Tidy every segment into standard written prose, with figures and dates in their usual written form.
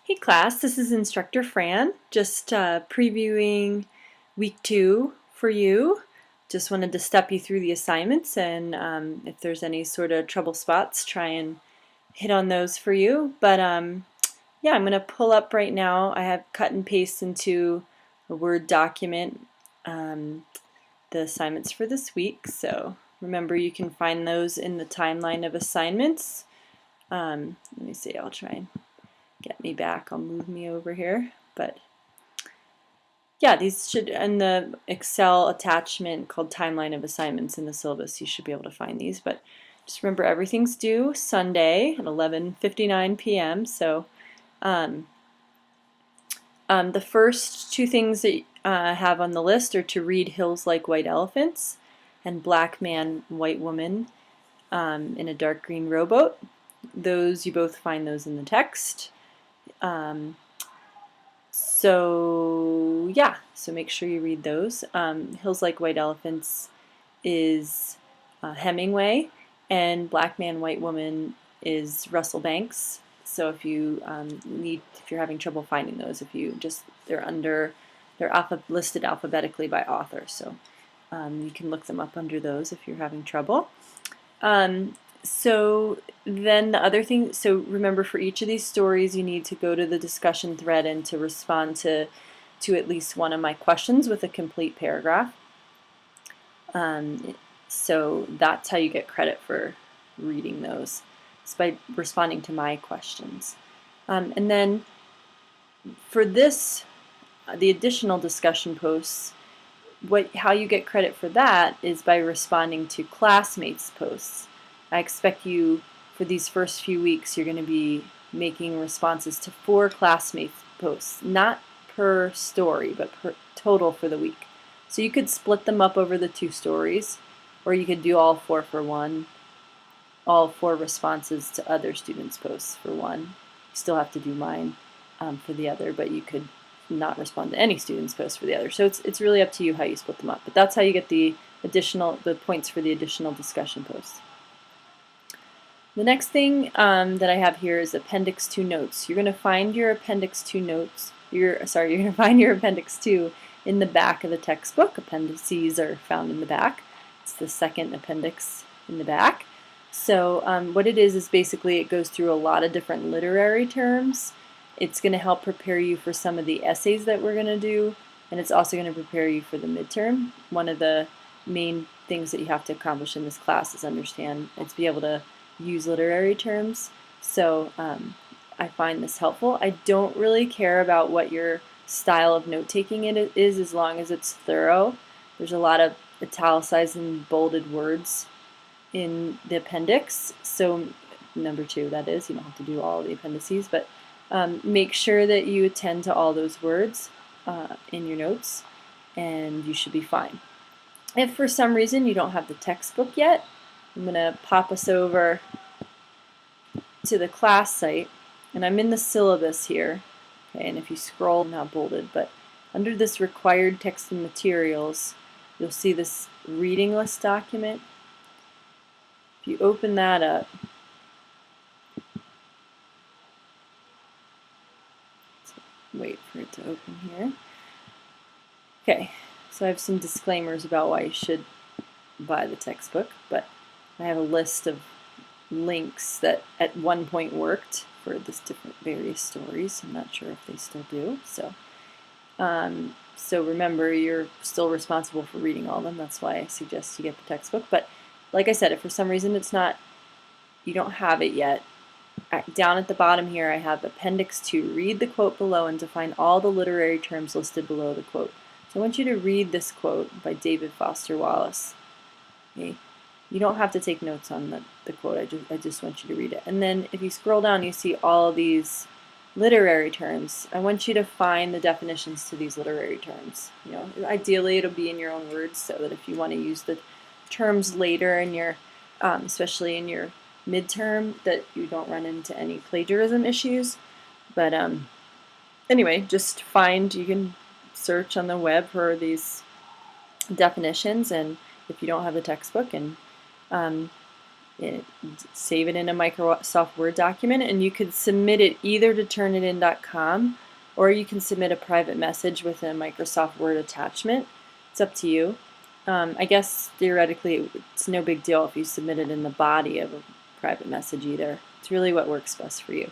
Hey class, this is Instructor Fran, just previewing week 2 for you. Just wanted to step you through the assignments and if there's any sort of trouble spots, try and hit on those for you. But yeah, I'm going to pull up right now. I have cut and paste into a Word document the assignments for this week. So remember, you can find those in the timeline of assignments. Let me see, I'll try and get me back. I'll move me over here. But yeah, these should, in the Excel attachment called Timeline of Assignments in the syllabus, you should be able to find these. But just remember, everything's due Sunday at 11:59 p.m. So the first two things that I have on the list are to read Hills Like White Elephants and Black Man, White Woman in a Dark Green Rowboat. Those, you both find those in the text. So yeah, so make sure you read those. Hills Like White Elephants is Hemingway, and Black Man, White Woman is Russell Banks. So if you if you're having trouble finding those, they're listed alphabetically by author. So you can look them up under those if you're having trouble. So then the other thing, so remember, for each of these stories you need to go to the discussion thread and to respond to at least one of my questions with a complete paragraph. So that's how you get credit for reading those. It's by responding to my questions. And then for this, the additional discussion posts, how you get credit for that is by responding to classmates' posts. I expect you, for these first few weeks, you're going to be making responses to 4 classmates' posts, not per story, but per total for the week. So you could split them up over the 2 stories, or you could do all 4 for one, all 4 responses to other students' posts for one. You still have to do mine for the other, but you could not respond to any student's post for the other. So it's really up to you how you split them up. But that's how you get the points for the additional discussion posts. The next thing that I have here is Appendix 2 notes. You're going to find your Appendix 2 notes. You're going to find your Appendix 2 in the back of the textbook. Appendices are found in the back. It's the second appendix in the back. So what it is basically it goes through a lot of different literary terms. It's going to help prepare you for some of the essays that we're going to do, and it's also going to prepare you for the midterm. One of the main things that you have to accomplish in this class is be able to use literary terms. So I find this helpful. I don't really care about what your style of note-taking is as long as it's thorough. There's a lot of italicized and bolded words in the appendix. So number 2, that is, you don't have to do all the appendices, but make sure that you attend to all those words in your notes, and you should be fine. If for some reason you don't have the textbook yet, I'm going to pop us over to the class site, and I'm in the syllabus here. Okay, and if you scroll, not bolded, but under this required text and materials, you'll see this reading list document. If you open that up, wait for it to open here. Okay, so I have some disclaimers about why you should buy the textbook, but I have a list of links that at one point worked for this various stories. I'm not sure if they still do. So, so remember, you're still responsible for reading all of them. That's why I suggest you get the textbook. But like I said, if for some reason you don't have it yet, down at the bottom here I have Appendix 2. Read the quote below and define all the literary terms listed below the quote. So I want you to read this quote by David Foster Wallace. Okay. You don't have to take notes on the quote. I just want you to read it. And then if you scroll down, you see all these literary terms. I want you to find the definitions to these literary terms. You know, ideally it'll be in your own words, so that if you want to use the terms later in your, especially in your midterm, that you don't run into any plagiarism issues. But anyway, just you can search on the web for these definitions, and if you don't have the textbook, and save it in a Microsoft Word document, and you could submit it either to Turnitin.com, or you can submit a private message with a Microsoft Word attachment. It's up to you. I guess theoretically it's no big deal if you submit it in the body of a private message either. It's really what works best for you.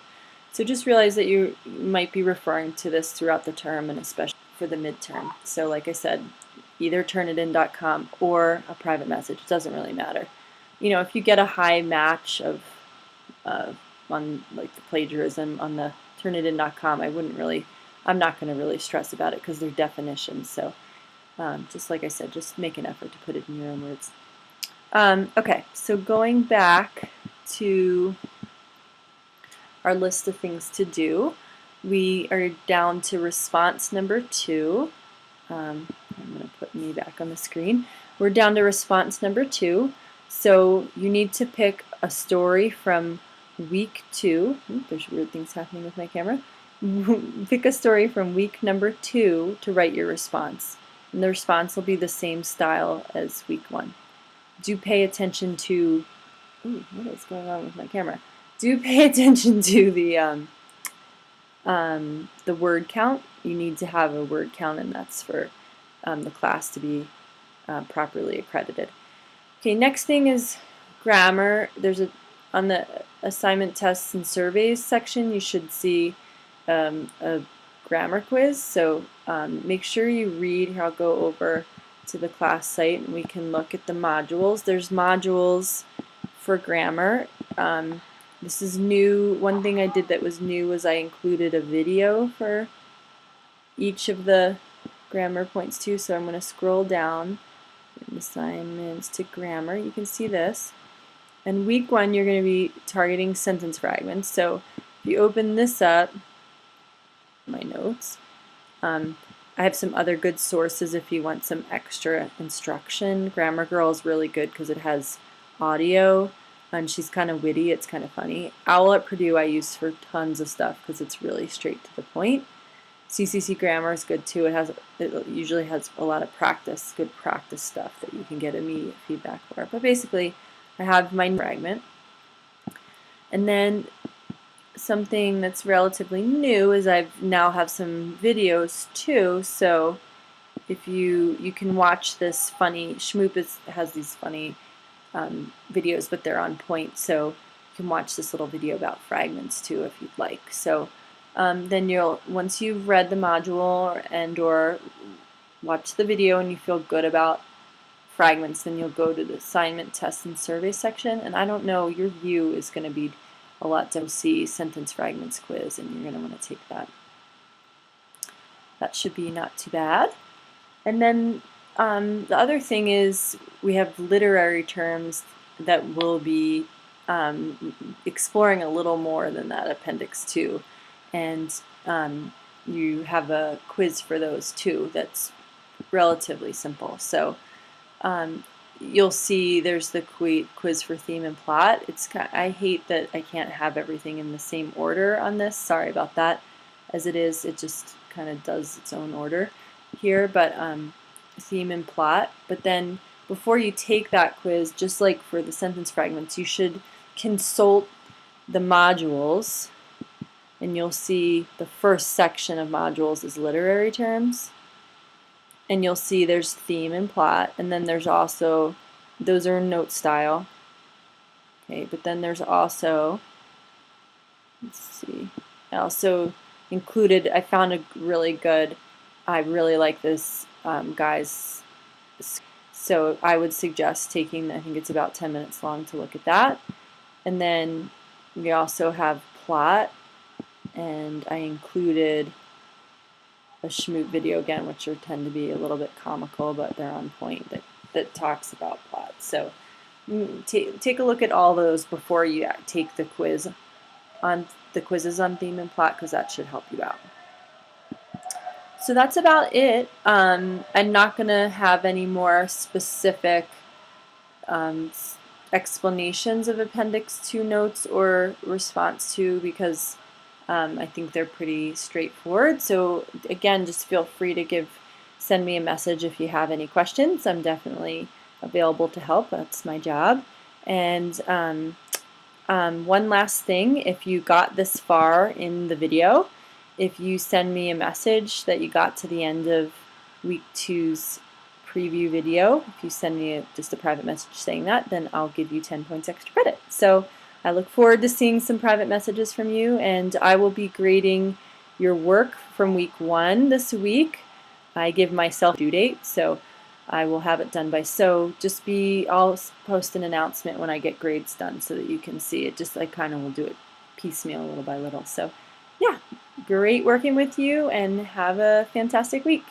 So just realize that you might be referring to this throughout the term, and especially for the midterm. So like I said, either Turnitin.com or a private message. It doesn't really matter. You know, if you get a high match of on like the plagiarism on the Turnitin.com, I'm not going to really stress about it because they're definitions. So just like I said, just make an effort to put it in your own words. Okay, so going back to our list of things to do, we are down to response number 2. I'm going to put me back on the screen. We're down to response number 2. So you need to pick a story from week 2. There's weird things happening with my camera. Pick a story from week number 2 to write your response. And the response will be the same style as week 1. Do pay attention to, what is going on with my camera? Do pay attention to the word count. You need to have a word count, and that's for the class to be properly accredited. Okay, next thing is grammar. On the assignment tests and surveys section, you should see a grammar quiz. So make sure you read. Here, I'll go over to the class site and we can look at the modules. There's modules for grammar. This is new. One thing I did that was new was I included a video for each of the grammar points too. So I'm going to scroll down in assignments to grammar. You can see this. And week 1 you're going to be targeting sentence fragments. So if you open this up, my notes, I have some other good sources if you want some extra instruction. Grammar Girl is really good because it has audio. And she's kind of witty, it's kind of funny. Owl at Purdue I use for tons of stuff because it's really straight to the point. CCC Grammar is good too. It usually has a lot of practice, good practice stuff that you can get immediate feedback for. But basically, I have my fragment. And then something that's relatively new is I now have some videos too. So if you can watch this funny, Shmoop has these funny videos, but they're on point, so you can watch this little video about fragments too if you'd like. So then once you've read the module or watch the video and you feel good about fragments, then you'll go to the assignment, test, and survey section. And I don't know, your view is going to be a lot to see sentence fragments quiz, and you're going to want to take that. That should be not too bad. And then the other thing is we have literary terms that will be exploring a little more than that Appendix 2. And you have a quiz for those too that's relatively simple. So you'll see there's the quiz for theme and plot. I hate that I can't have everything in the same order on this. Sorry about that. As it is, it just kind of does its own order here. But theme and plot. But then before you take that quiz, just like for the sentence fragments, you should consult the modules, and you'll see the first section of modules is literary terms, and you'll see there's theme and plot, and then there's also, those are note style, okay, but then there's also, let's see, I also included, I found a really good, I really like this guys, so I would suggest taking, I think it's about 10 minutes long to look at that. And then we also have plot, and I included a Shmoop video again, which tend to be a little bit comical, but they're on point, that talks about plot. So take a look at all those before you take the quiz on the quizzes on theme and plot, because that should help you out. So that's about it. I'm not going to have any more specific explanations of Appendix 2 notes or response 2 because I think they're pretty straightforward. So again, just feel free to send me a message if you have any questions. I'm definitely available to help. That's my job. And one last thing, if you got this far in the video, if you send me a message that you got to the end of week 2's preview video, if you send me just a private message saying that, then I'll give you 10 points extra credit. So I look forward to seeing some private messages from you, and I will be grading your work from week 1 this week. I give myself a due date, so I will have it done by, so just I'll post an announcement when I get grades done so that you can see it. Just I kind of will do it piecemeal little by little. So yeah, great working with you and have a fantastic week.